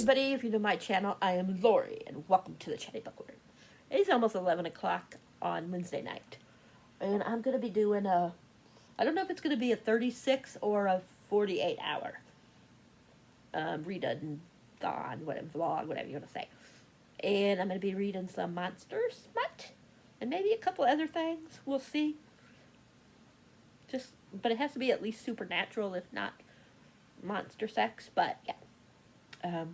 everybody, if you know my channel, I am Lori, and welcome to the Chatty Bookworm. It's almost 11 o'clock on Wednesday night, and I'm going to be doing I don't know if it's going to be a 36 or a 48 hour read-a-thon, whatever, vlog, whatever you want to say. And I'm going to be reading some monster smut, and maybe a couple other things, we'll see. But it has to be at least supernatural, if not monster sex, but yeah.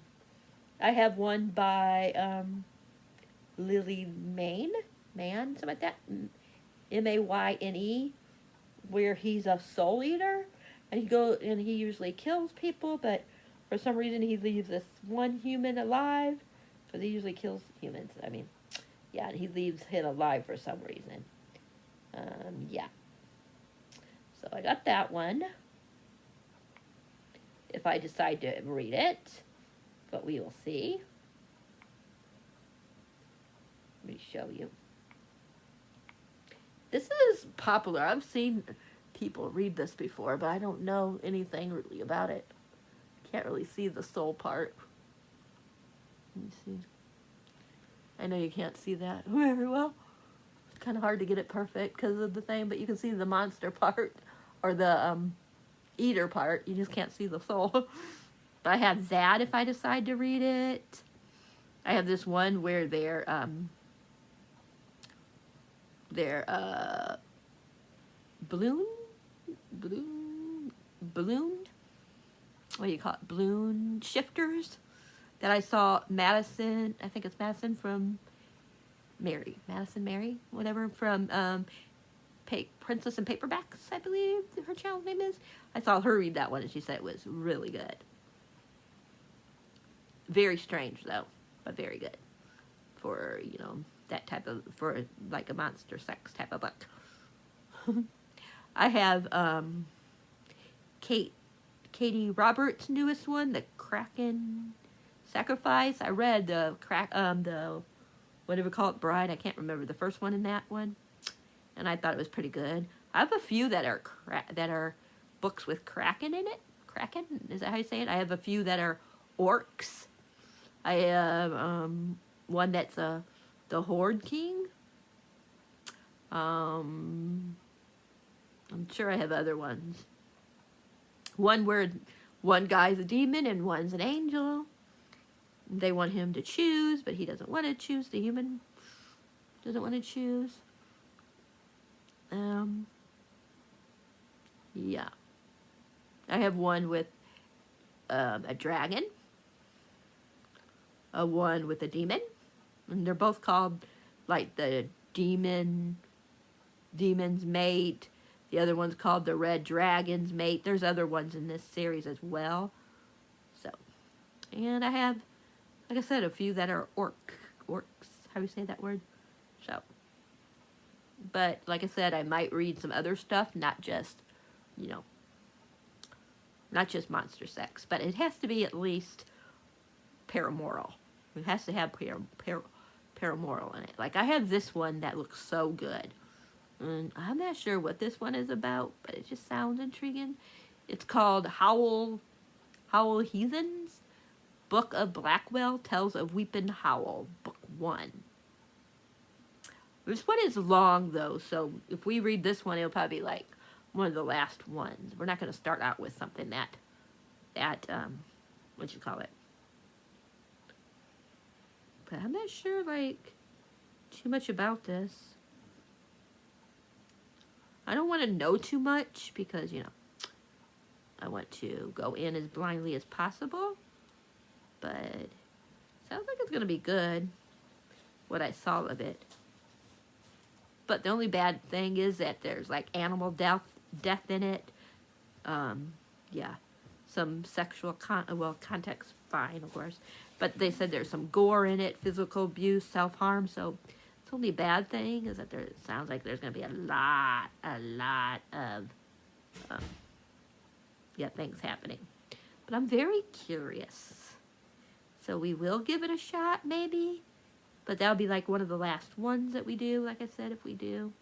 I have one by Lily Mayne, something like that, Mayne, where he's a soul eater, and he usually kills people, but for some reason he leaves this one human alive, because he usually kills humans. I mean, yeah, he leaves him alive for some reason. Yeah. So I got that one. If I decide to read it, but we will see. Let me show you. This is popular. I've seen people read this before, but I don't know anything really about it. Can't really see the soul part. Let me see. I know you can't see that very well. It's kind of hard to get it perfect because of the thing, but you can see the monster part, or the eater part. You just can't see the soul. But I have that if I decide to read it. I have this one where they're ballooned? What do you call it? Balloon shifters that I saw Madison, I think it's Madison from Madison Mary, whatever, from Princess and Paperbacks, I believe her channel's name is. I saw her read that one and she said it was really good. Very strange though, but very good for, you know, that type of, for like a monster sex type of book. I have Katie Roberts' newest one, The Kraken Sacrifice. I read the whatever you call it, Bride. I can't remember the first one in that one, and I thought it was pretty good. I have a few that are books with Kraken in it. Kraken, is that how you say it? I have a few that are orcs. I have one that's the Horde King. I'm sure I have other ones. One where one guy's a demon and one's an angel. They want him to choose, but he doesn't want to choose. The human doesn't want to choose. Yeah. I have one with a dragon. One with a demon. And they're both called, like, the Demon's Mate. The other one's called the Red Dragon's Mate. There's other ones in this series as well. So, and I have, like I said, a few that are orcs. How do you say that word? So, but like I said, I might read some other stuff, not just, you know, not just monster sex, but it has to be at least paramoral. It has to have paramoral in it. Like, I have this one that looks so good. And I'm not sure what this one is about, but it just sounds intriguing. It's called Howl Heathens. Book of Blackwell Tells of Weeping Howl, Book 1. This one is long, though, so if we read this one, it'll probably be like one of the last ones. We're not going to start out with something that what you call it? But I'm not sure, like, too much about this. I don't want to know too much because, you know, I want to go in as blindly as possible. But it sounds like it's going to be good, what I saw of it. But the only bad thing is that there's, like, animal death in it. Yeah. Some sexual, context, fine, of course. But they said there's some gore in it, physical abuse, self-harm. So the only bad thing is that it sounds like there's going to be a lot of, things happening. But I'm very curious. So we will give it a shot, maybe. But that'll be like one of the last ones that we do, like I said, if we do.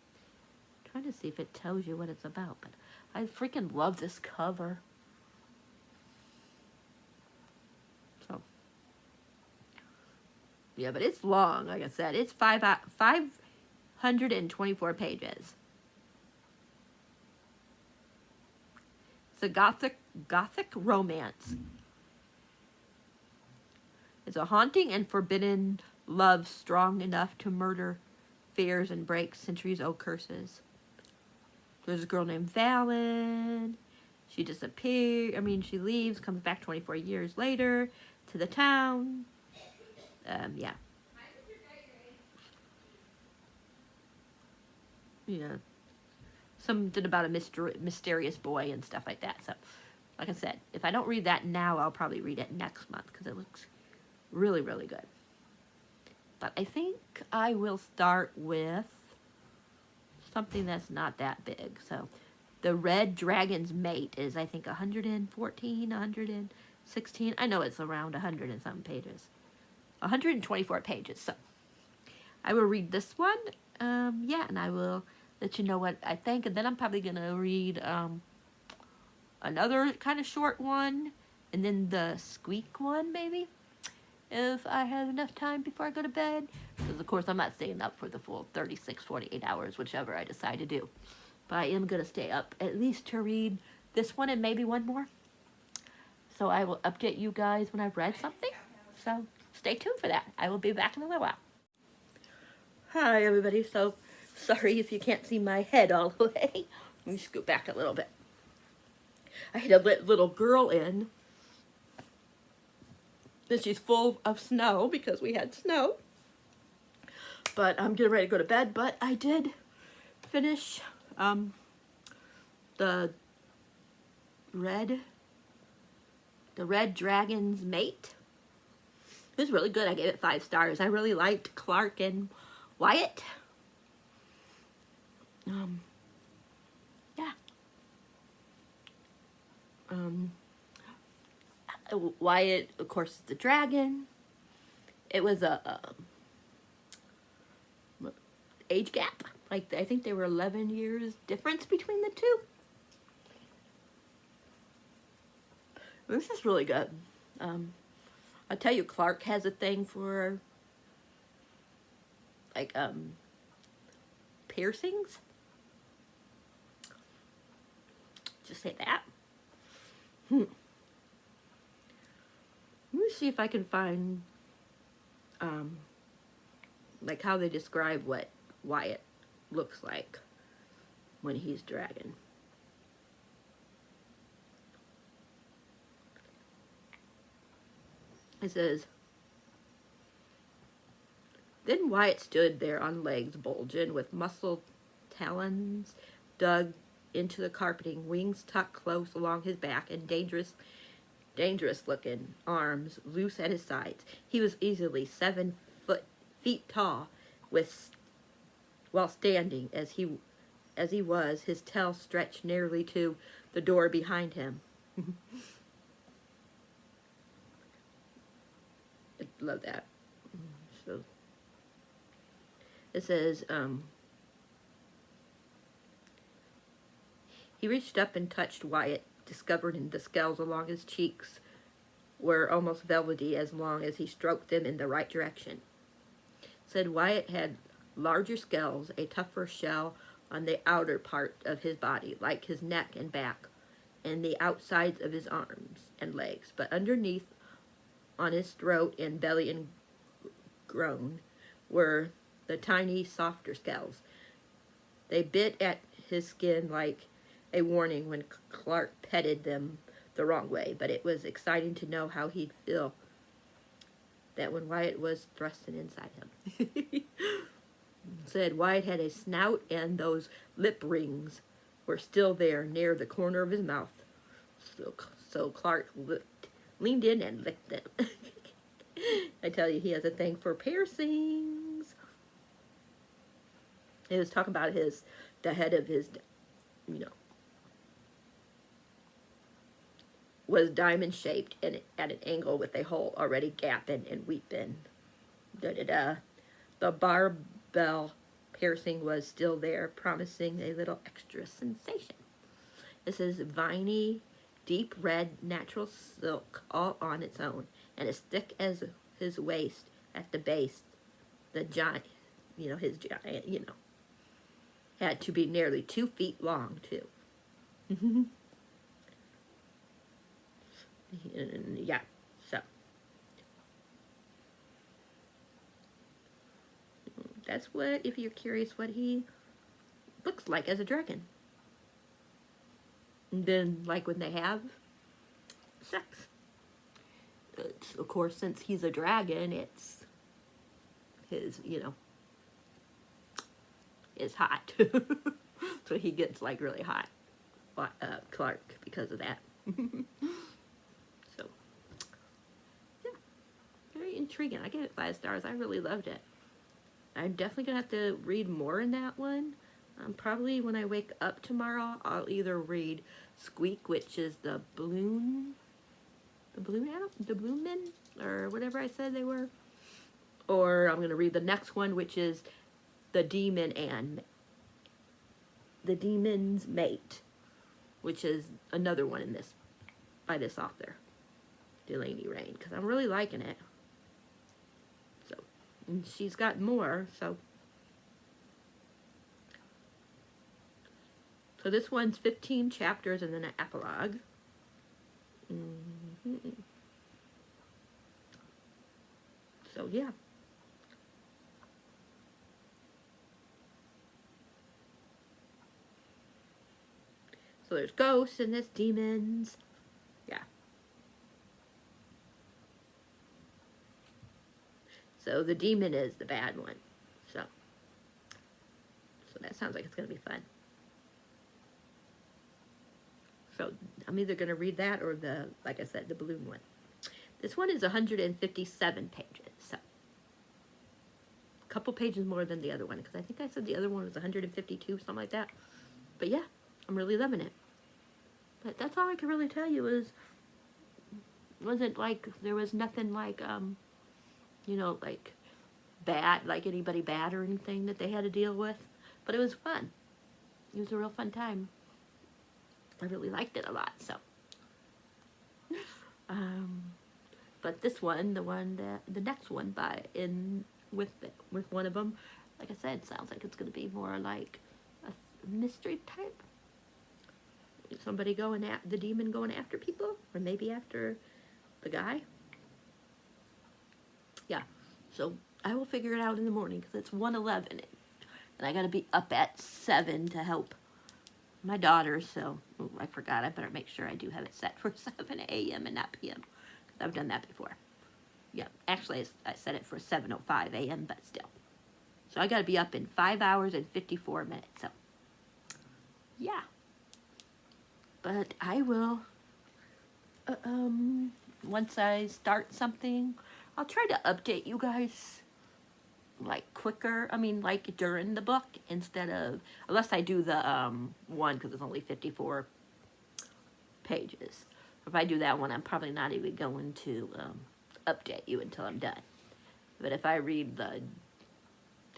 I'm trying to see if it tells you what it's about. But I freaking love this cover. So, Yeah, but it's long. Like I said, it's 524 pages. It's a gothic romance. It's a haunting and forbidden love strong enough to murder fears and break centuries-old curses. There's a girl named Valen. She disappears. She leaves, comes back 24 years later to the town. Yeah. Yeah. Something about a mysterious boy and stuff like that. So, like I said, if I don't read that now, I'll probably read it next month because it looks really, really good. But I think I will start with something that's not that big. So, The Red Dragon's Mate is, I think, 114, 116. I know it's around 100 and some pages. 124 pages. So, I will read this one. Yeah, and I will let you know what I think. And then I'm probably going to read another kind of short one. And then the Squeak one, maybe. If I have enough time before I go to bed. Because, of course, I'm not staying up for the full 36, 48 hours, whichever I decide to do. But I am going to stay up at least to read this one and maybe one more. So I will update you guys when I've read something. So stay tuned for that. I will be back in a little while. Hi, everybody. So sorry if you can't see my head all the way. Let me scoot back a little bit. I had to let little girl in. And she's full of snow because we had snow. But I'm getting ready to go to bed. But I did finish the Red Dragon's Mate. It was really good. I gave it 5 stars. I really liked Clark and Wyatt. Yeah. Wyatt, of course, is the dragon. It was a age gap. Like, I think there were 11 years difference between the two. This is really good. I'll tell you, Clark has a thing for, like, piercings. Just say that. Let me see if I can find, like, how they describe what Wyatt looks like when he's dragon. It says, then Wyatt stood there on legs bulging with muscled talons dug into the carpeting, wings tucked close along his back, and dangerous looking arms loose at his sides. He was easily 7 feet tall, while standing as he was, his tail stretched nearly to the door behind him. I love that. So it says, he reached up and touched Wyatt, discovering the scales along his cheeks were almost velvety as long as he stroked them in the right direction. Said Wyatt had larger scales, a tougher shell on the outer part of his body, like his neck and back, and the outsides of his arms and legs, but underneath, on his throat and belly and groin, were the tiny, softer scales. They bit at his skin like a warning when Clark petted them the wrong way, but it was exciting to know how he'd feel that when Wyatt was thrusting inside him. Said Wyatt had a snout and those lip rings were still there near the corner of his mouth. So Clark leaned in and licked them. I tell you, he has a thing for piercings. He was talking about the head of his, was diamond shaped and at an angle with a hole already gapping and weeping. The barbell piercing was still there, promising a little extra sensation. This is viney, deep red natural silk all on its own, and as thick as his waist at the base, the giant, his giant, had to be nearly 2 feet long, too. Yeah, so. That's what, if you're curious what he looks like as a dragon. And then, like, when they have sex. It's, of course, since he's a dragon, it's his, is hot. So he gets, like, really hot, Clark, because of that. So, yeah, very intriguing. I gave it 5 stars. I really loved it. I'm definitely going to have to read more in that one. Probably when I wake up tomorrow, I'll either read Squeak, which is the balloon men, or whatever I said they were. Or I'm going to read the next one, which is the Demon's Mate, which is another one in this, by this author, Delaney Rain, because I'm really liking it. So, and she's got more, so. So this one's 15 chapters and then an epilogue. So, yeah. So there's ghosts and there's demons. Yeah. So the demon is the bad one. So that sounds like it's going to be fun. So I'm either going to read that or like I said, the balloon one. This one is 157 pages. So a couple pages more than the other one, because I think I said the other one was 152, something like that. But yeah, I'm really loving it. But that's all I can really tell you is, wasn't like, there was nothing like, like bad, like anybody bad or anything that they had to deal with. But it was fun. It was a real fun time. I really liked it a lot, so. But this one, the next one with one of them, like I said, sounds like it's going to be more like a mystery type. Somebody the demon going after people, or maybe after the guy. Yeah, so I will figure it out in the morning, because it's 1:11, and I got to be up at 7 to help my daughter, so I forgot. I better make sure I do have it set for 7 a.m. and not p.m. because I've done that before. Yeah, actually, I set it for 7:05 a.m., but still. So I got to be up in 5 hours and 54 minutes, so yeah. But I will, once I start something, I'll try to update you guys, like, quicker. I mean, like, during the book, instead of, unless I do the, one, because it's only 54 pages. If I do that one, I'm probably not even going to, update you until I'm done. But if I read the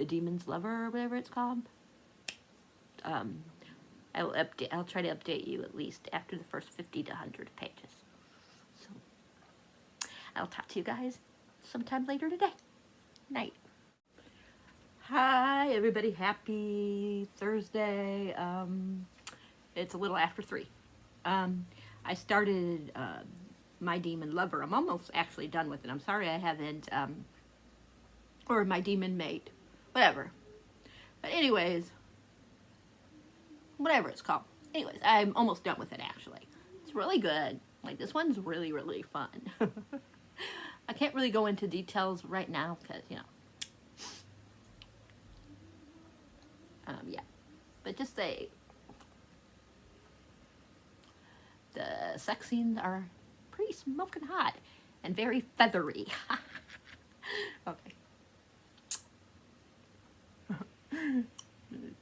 Demon's Lover, or whatever it's called, I'll try to update you at least after the first 50 to 100 pages. So, I'll talk to you guys sometime later today. Night. Hi, everybody. Happy Thursday. It's a little after 3. I started My Demon Lover. I'm almost actually done with it. I'm sorry I haven't, or My Demon Mate. Whatever. But anyways, whatever it's called. Anyways, I'm almost done with it, actually. It's really good. Like, this one's really, really fun. I can't really go into details right now because, yeah. But just say, the sex scenes are pretty smoking hot and very feathery. Okay.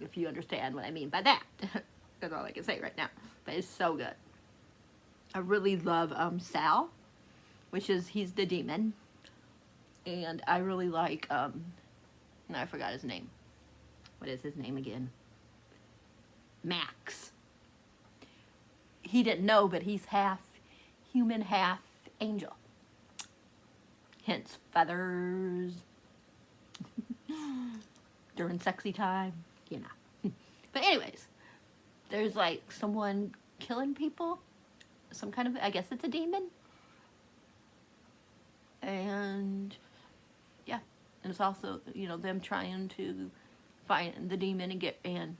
If you understand what I mean by that. That's all I can say right now. But it's so good. I really love Sal, he's the demon. And I really like, no, I forgot his name. What is his name again? Max. He didn't know, but he's half human, half angel. hence feathers during sexy time, you know. But anyways, there's like someone killing people, some kind of, I guess it's a demon, and yeah, and it's also, you know, them trying to find the demon and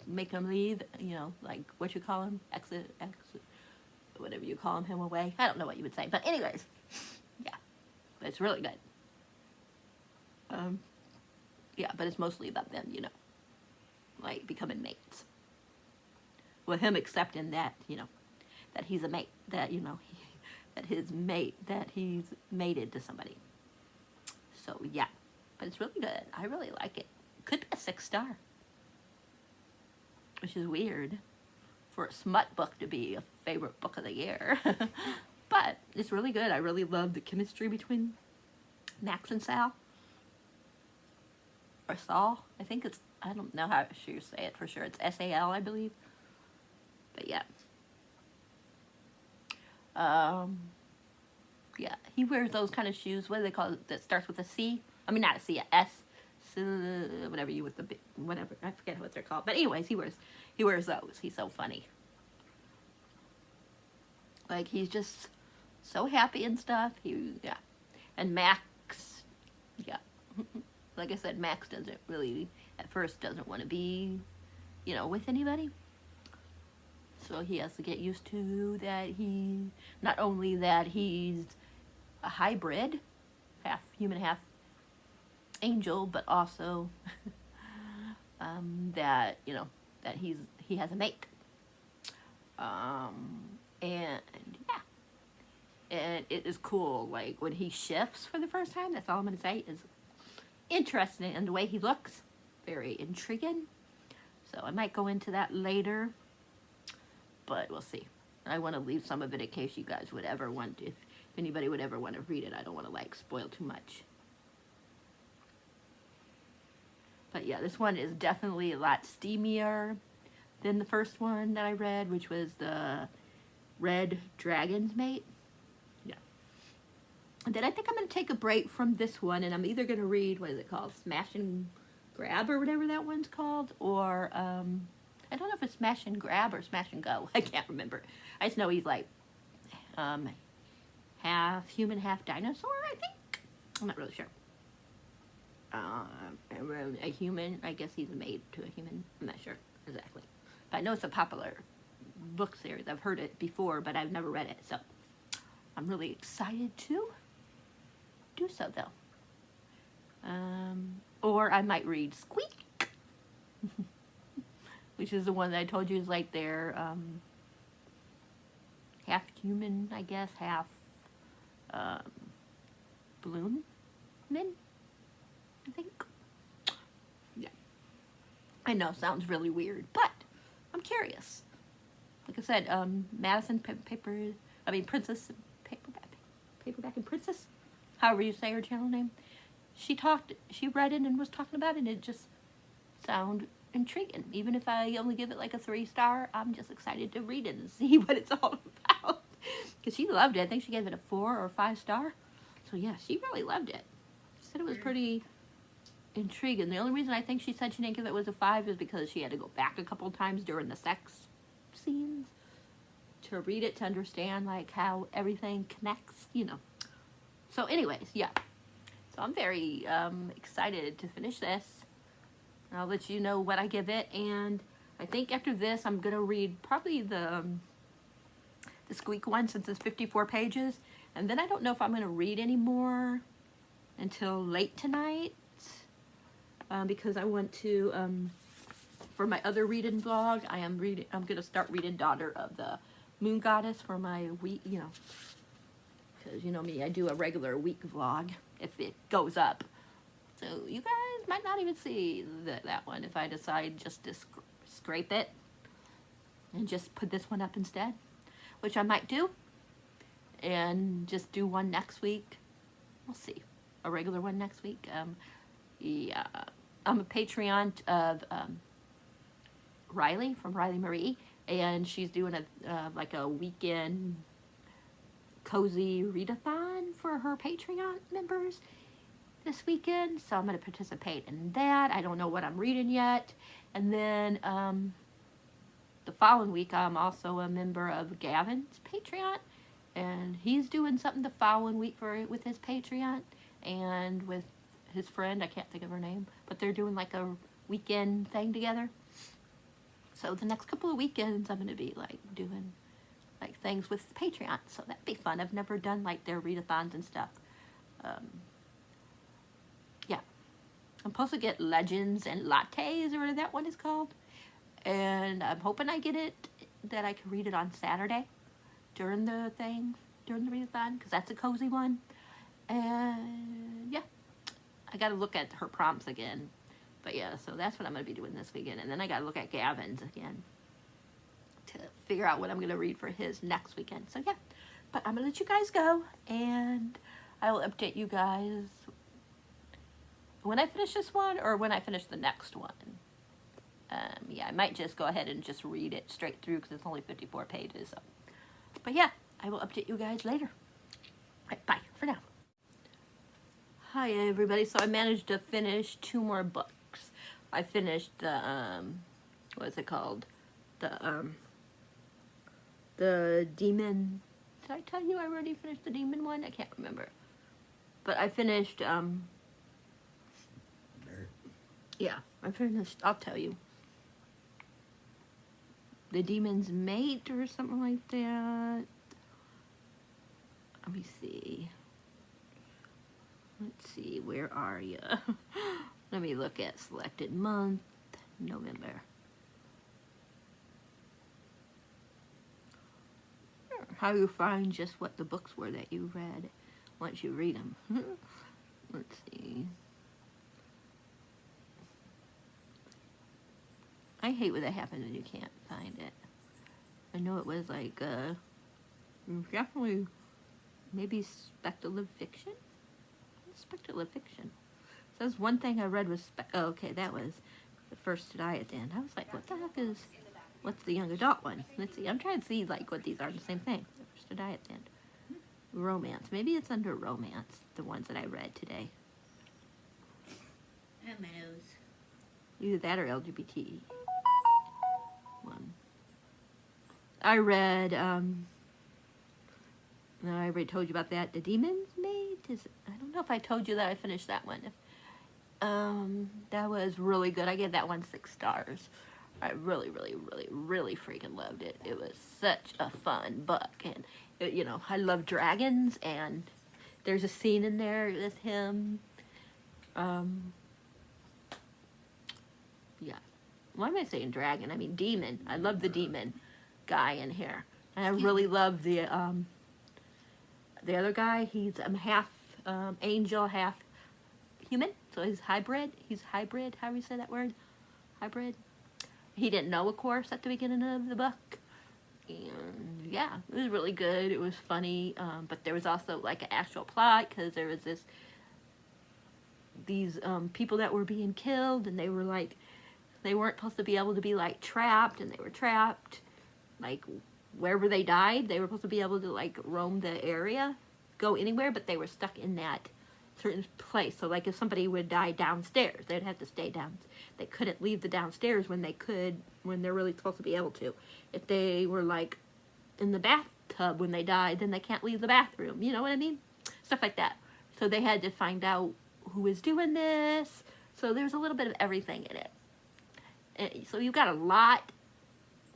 make him leave, you know, like what you call him, exit, whatever you call him away. I don't know what you would say, but anyways, yeah, but it's really good. Yeah, but it's mostly about them, you know, like becoming mates. With him accepting that, you know, that he's a mate, that, you know, that he's mated to somebody. So yeah, but it's really good. I really like it. Could be a 6-star, which is weird for a smut book to be a favorite book of the year. But it's really good. I really love the chemistry between Max and Sal. Or Saul. I think it's, I don't know how you say it for sure. It's S-A-L, I believe. But yeah. Yeah, he wears those kind of shoes. What do they call it? That starts with a C? I mean, not a C, a S. Whatever you with the whatever. I forget what they're called. But anyways, he wears those. He's so funny. Like, he's just so happy and stuff. Yeah. And Max, yeah. Like I said, Max doesn't really, at first, doesn't want to be, you know, with anybody. So he has to get used to that not only that he's a hybrid, half human, half angel, but also that, you know, that he has a mate. And yeah. And it is cool, like, when he shifts for the first time, that's all I'm going to say, is interesting, and the way he looks, very intriguing. So I might go into that later, but we'll see. I want to leave some of it in case you guys would ever want, if anybody would ever want to read it. I don't want to, like, spoil too much. But yeah, this one is definitely a lot steamier than the first one that I read, which was the Red Dragon's Mate. Yeah. And then I think I'm going to take a break from this one, and I'm either going to read, what is it called, Smash and Grab, or whatever that one's called, or, I don't know if it's Smash and Grab or Smash and Go. I can't remember. I just know he's like, half human, half dinosaur, I think. I'm not really sure. A human, I guess he's a mate to a human. I'm not sure exactly. But I know it's a popular book series. I've heard it before, but I've never read it. So I'm really excited to do so, though. Or I might read Squeak, which is the one that I told you is like their half human, I guess, half balloon men, I think. Yeah. I know, sounds really weird, but I'm curious. Like I said, Madison Princess, Paperback and Princess, however you say her channel name, she read it and was talking about it, and it just sounded intriguing. Even if I only give it like a 3-star, I'm just excited to read it and see what it's all about. Because she loved it. I think she gave it a 4 or 5-star. So yeah, she really loved it. She said it was pretty intriguing. The only reason I think she said she didn't give it was a 5 is because she had to go back a couple times during the sex scenes to read it, to understand like how everything connects, you know. So anyways, yeah. So I'm very excited to finish this. I'll let you know what I give it, and I think after this I'm gonna read probably the Squeak one, since it's 54 pages, and then I don't know if I'm gonna read any more until late tonight, because I want to for my other reading vlog. I'm gonna start reading Daughter of the Moon Goddess for my week, you know, because you know me, I do a regular week vlog if it goes up. So you guys might not even see that one if I decide just to scrape it and just put this one up instead, which I might do, and just do one next week. We'll see. A regular one next week. Yeah, I'm a Patreon of Riley from Riley Marie, and she's doing a like a weekend cozy readathon for her Patreon members this weekend, so I'm going to participate in that. I don't know what I'm reading yet. And then the following week, I'm also a member of Gavin's Patreon, and he's doing something the following week with his Patreon and with his friend. I can't think of her name, but they're doing like a weekend thing together. So the next couple of weekends, I'm going to be like doing like things with Patreon, so that'd be fun. I've never done like their readathons and stuff. Yeah, I'm supposed to get Legends and Lattes, or whatever that one is called, and I'm hoping I get it, that I can read it on Saturday during the readathon, because that's a cozy one. And yeah, I got to look at her prompts again. But yeah, so that's what I'm going to be doing this weekend. And then I got to look at Gavin's again to figure out what I'm going to read for his next weekend. So yeah, but I'm going to let you guys go, and I will update you guys when I finish this one or when I finish the next one. Yeah, I might just go ahead and just read it straight through because it's only 54 pages. So. But yeah, I will update you guys later. All right, bye for now. Hi everybody. So I managed to finish 2 more books. I finished the what is it called? The demon. Did I tell you I already finished the demon one? I can't remember. But I finished yeah, I finished, I'll tell you. The Demon's Mate or something like that. Let me see. Let's see, where are you? Let me look at selected month, November. How you find just what the books were that you read once you read them. Let's see. I hate when that happens and you can't find it. I know it was like, definitely, maybe speculative fiction? Speculative fiction. So that's one thing I read was, oh, okay, that was The First to Die at the End. I was like, what the heck is, what's the young adult one? Let's see, I'm trying to see, like, what these are, the same thing. The First to Die at the End. Romance. Maybe it's under romance, the ones that I read today. And my nose. Either that or LGBT. One. I read, I already told you about that. The Demon's Mate? I don't know if I told you that I finished that one. That was really good. I gave that one 6 stars. I really, really, really, really freaking loved it. It was such a fun book. And, you know, I love dragons. And there's a scene in there with him. Yeah. Why am I saying dragon? I mean demon. I love the demon guy in here. And I really love the other guy. He's half angel, half human. So he's hybrid. He's hybrid. How do you say that word? Hybrid. He didn't know, of course, at the beginning of the book. And yeah, it was really good. It was funny. But there was also like an actual plot, because there was these people that were being killed, and they were like, they weren't supposed to be able to be like trapped, and they were trapped like wherever they died. They were supposed to be able to like roam the area, go anywhere, but they were stuck in that certain place. So like if somebody would die downstairs, they'd have to stay down. They couldn't leave the downstairs when they're really supposed to be able to. If they were like in the bathtub when they died, then they can't leave the bathroom. You know what I mean? Stuff like that. So they had to find out who was doing this. So there's a little bit of everything in it. And so you've got a lot,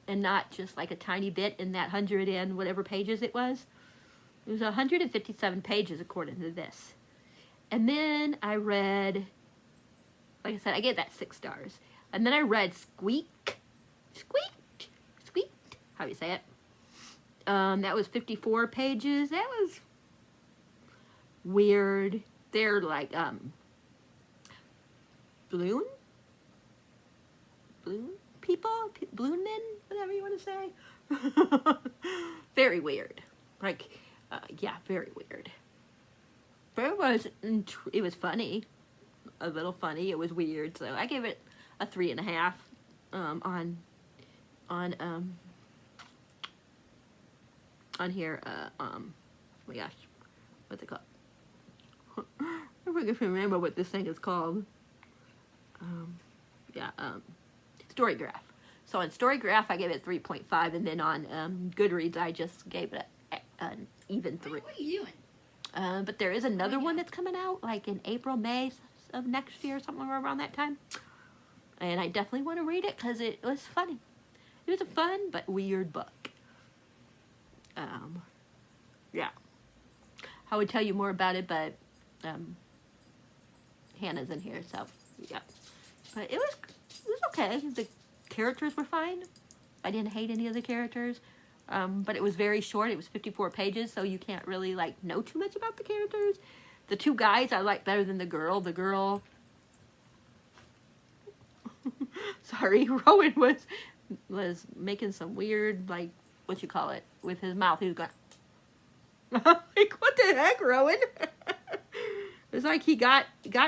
and not just like a tiny bit in that 100 and whatever pages it was. It was 157 pages according to this. And then I read, like I said, I gave that 6 stars. And then I read Squeaked, how do you say it? That was 54 pages. That was weird. They're like, balloon people, balloon men, whatever you want to say. Very weird. Like, yeah, very weird. But it was funny, a little funny. It was weird, so I gave it a 3.5 on here my gosh, what's it called? I can remember what this thing is called. Storygraph. So on Storygraph, I gave it 3.5, and then on Goodreads, I just gave it an even 3. What are you doing? But there is another one that's coming out, like in April, May of next year, something around that time. And I definitely want to read it because it was funny. It was a fun but weird book. Yeah. I would tell you more about it, but Hannah's in here, so yeah. But it was okay. The characters were fine. I didn't hate any of the characters. But it was very short. It was 54 pages, so you can't really like know too much about the characters. The two guys I like better than the girl. The girl, sorry, Rowan was making some weird, like, what you call it, with his mouth. He was going, like, what the heck, Rowan? It was like he got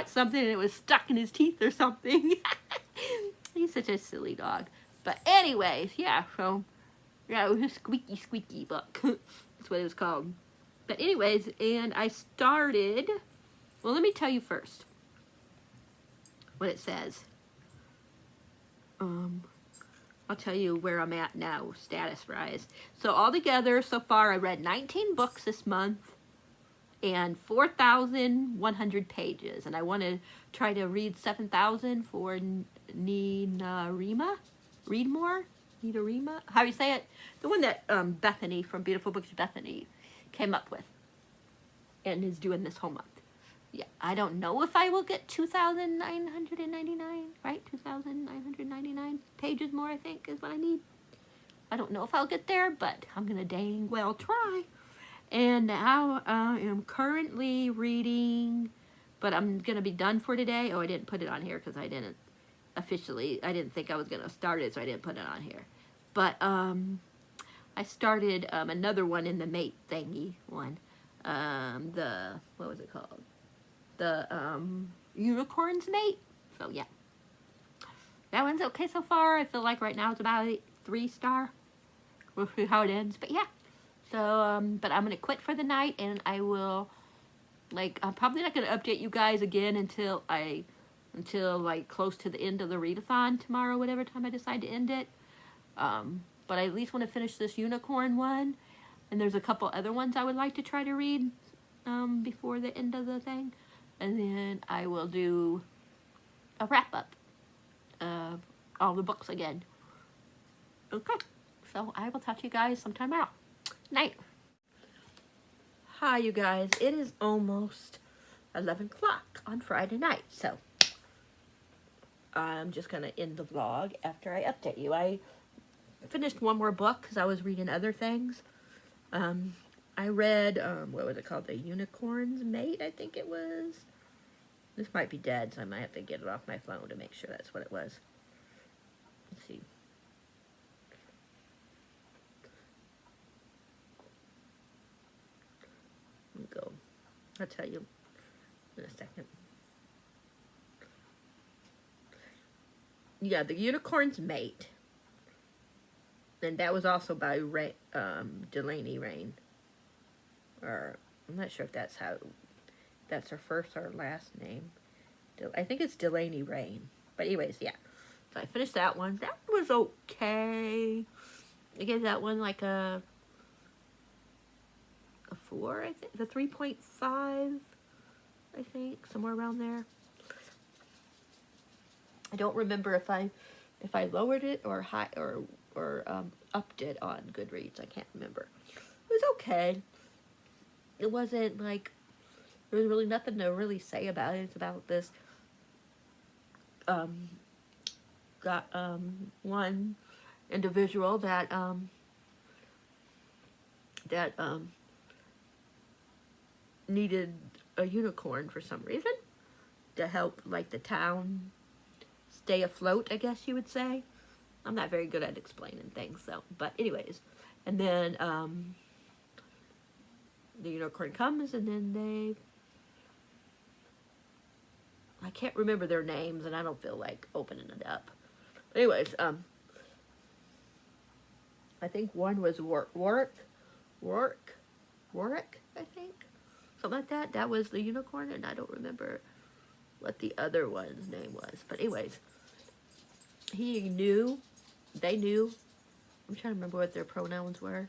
something and it was stuck in his teeth or something. He's such a silly dog. But anyways, yeah, so, yeah, it was a squeaky book. That's what it was called. But anyways, and I started, well, let me tell you first what it says. I'll tell you where I'm at now, status-wise. So altogether, so far, I read 19 books this month and 4,100 pages. And I want to try to read 7,000 for Ninarima? Read more? Ninarima? How do you say it? The one that Bethany from Beautiful Books Bethany came up with and is doing this whole month. Yeah, I don't know if I will get 2,999, right? 2,999 pages more, I think, is what I need. I don't know if I'll get there, but I'm going to dang well try. And now I am currently reading, but I'm going to be done for today. Oh, I didn't put it on here because I didn't think I was going to start it, so I didn't put it on here. But I started another one in the mate thingy one. What was it called? The Unicorn's Mate. So yeah, that one's okay so far. I feel like right now it's about a 3-star. We'll see how it ends, but yeah. So but I'm gonna quit for the night, and I will, like, I'm probably not gonna update you guys again until like close to the end of the readathon tomorrow, whatever time I decide to end it. But I at least want to finish this unicorn one, and there's a couple other ones I would like to try to read before the end of the thing. And then I will do a wrap-up of all the books again. Okay, so I will talk to you guys sometime out. Night. Hi, you guys. It is almost 11 o'clock on Friday night, so I'm just going to end the vlog after I update you. I finished one more book because I was reading other things. I read, what was it called? The Unicorn's Mate, I think it was. This might be dead, so I might have to get it off my phone to make sure that's what it was. Let's see. Let me go. I'll tell you in a second. Yeah, The Unicorn's Mate. And that was also by Delaney Rain. Or, I'm not sure if that's that's her first or last name. I think it's Delaney Rain. But anyways, yeah. So I finished that one. That was okay. I gave that one like a 4, I think. The 3.5, I think. Somewhere around there. I don't remember if I lowered it or upped it on Goodreads. I can't remember. It was okay. It wasn't like, there was really nothing to really say about it. It's about this one individual that needed a unicorn for some reason to help, like, the town stay afloat, I guess you would say. I'm not very good at explaining things, so, but anyways. And then the unicorn comes, and then I can't remember their names, and I don't feel like opening it up. But anyways, I think one was Work. Warwick, I think. Something like that. That was the unicorn, and I don't remember what the other one's name was. But anyways, he knew, they knew, I'm trying to remember what their pronouns were.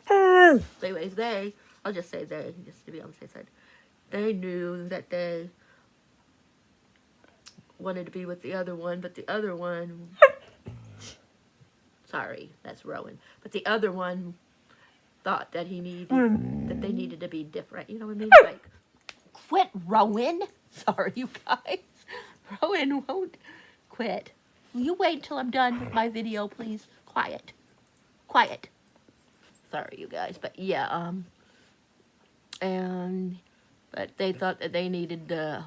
So anyways, I'll just say they, just to be on the safe side. They knew that they wanted to be with the other one, but the other one, sorry, that's Rowan. But the other one thought that they needed to be different. You know what I mean? Like, quit, Rowan. Sorry, you guys. Rowan won't quit. Will you wait until I'm done with my video, please? Quiet. Quiet. Sorry, you guys. But yeah, but they thought that they needed to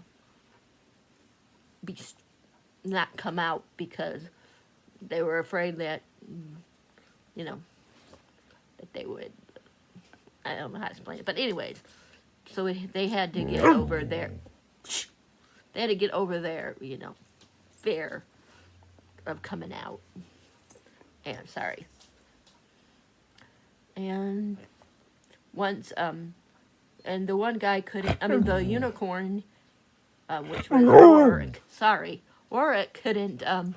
not come out because they were afraid that, you know, that they would, I don't know how to explain it. But anyways, so they had to get over their, you know, fear of coming out. And sorry. And once, and the one guy couldn't, the unicorn, which was Warwick, sorry, Warwick couldn't, oh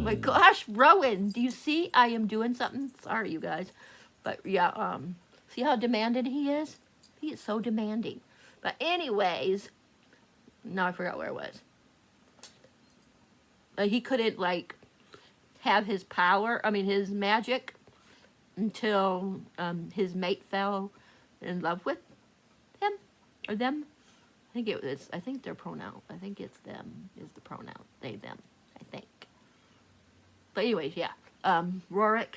my gosh, Rowan, do you see I am doing something? Sorry, you guys. But yeah, see how demanding he is? He is so demanding. But anyways, now I forgot where it was. He couldn't, like, have his power, his magic, until his mate fell in love with him, or them. I think their pronoun, I think it's them is the pronoun, they, them, I think. But anyways, yeah, Rorik.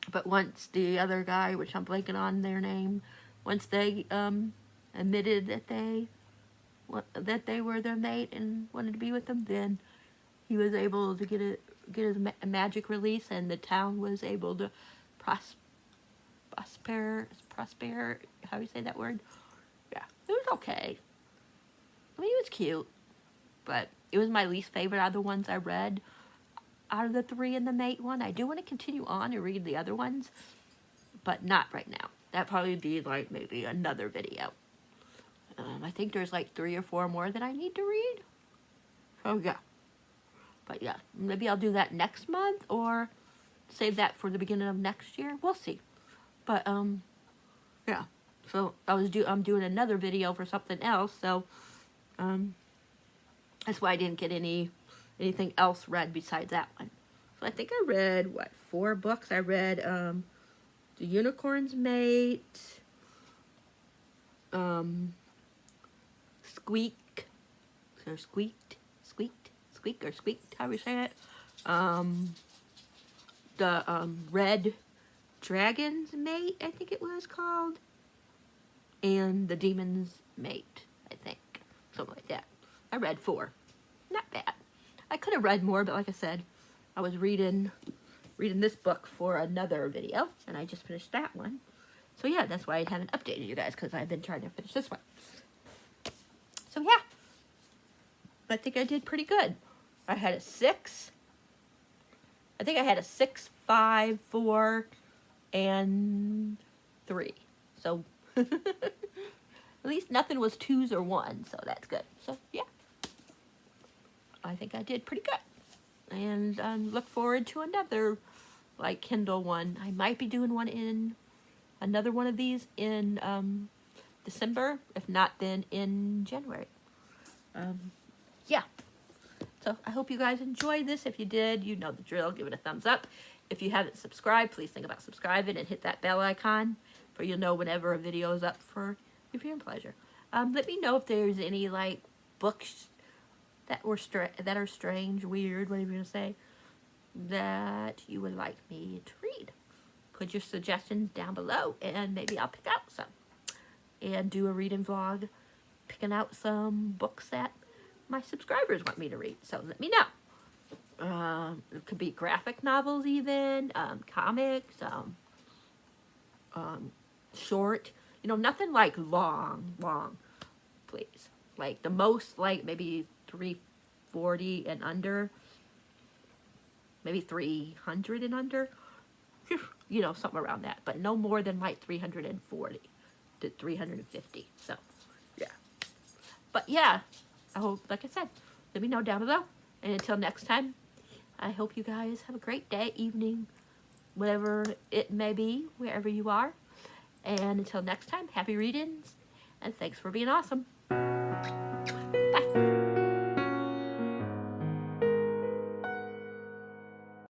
But once the other guy, which I'm blanking on their name, once they admitted that they were their mate and wanted to be with them, then he was able to get his magic release, and the town was able to prosper. How do you say that word? Yeah, it was okay. It was cute, but it was my least favorite out of the ones I read. Out of the three in the mate one, I do want to continue on and read the other ones, but not right now. That'd probably be like maybe another video. I think there's like 3 or 4 more that I need to read. Oh yeah. But yeah, maybe I'll do that next month or save that for the beginning of next year. We'll see. But yeah. So I'm doing another video for something else. So that's why I didn't get anything else read besides that one. So I think I read 4 books. I read The Unicorn's Mate, Squeak, or Squeaked, how we say it. The Red Dragon's Mate, I think it was called, and The Demon's Mate, I think, something like that. I read 4. Not bad. I could have read more, but like I said, I was reading this book for another video, and I just finished that one. So yeah, that's why I haven't updated you guys, because I've been trying to finish this one. So yeah, I think I did pretty good. I had a 6. I think I had a 6, 5, 4, and 3. So at least nothing was 2s or 1s, so that's good. So yeah, I think I did pretty good. And look forward to another like Kindle one. I might be doing another one of these in December. If not, then in January. Yeah. So I hope you guys enjoyed this. If you did, you know the drill. Give it a thumbs up. If you haven't subscribed, please think about subscribing and hit that bell icon for you'll know whenever a video is up for your viewing pleasure. Let me know if there's any like books that are strange, weird, whatever you're gonna say, that you would like me to read. Put your suggestions down below, and maybe I'll pick out some and do a reading vlog, picking out some books that my subscribers want me to read. So let me know. It could be graphic novels, even comics, short. You know, nothing like long, please. Like the most, like maybe 340 and under, maybe 300 and under. you know, something around that, but no more than like 340 to 350. So, yeah. But yeah, I hope, like I said, let me know down below. And until next time, I hope you guys have a great day, evening, whatever it may be, wherever you are. And until next time, happy readings, and thanks for being awesome.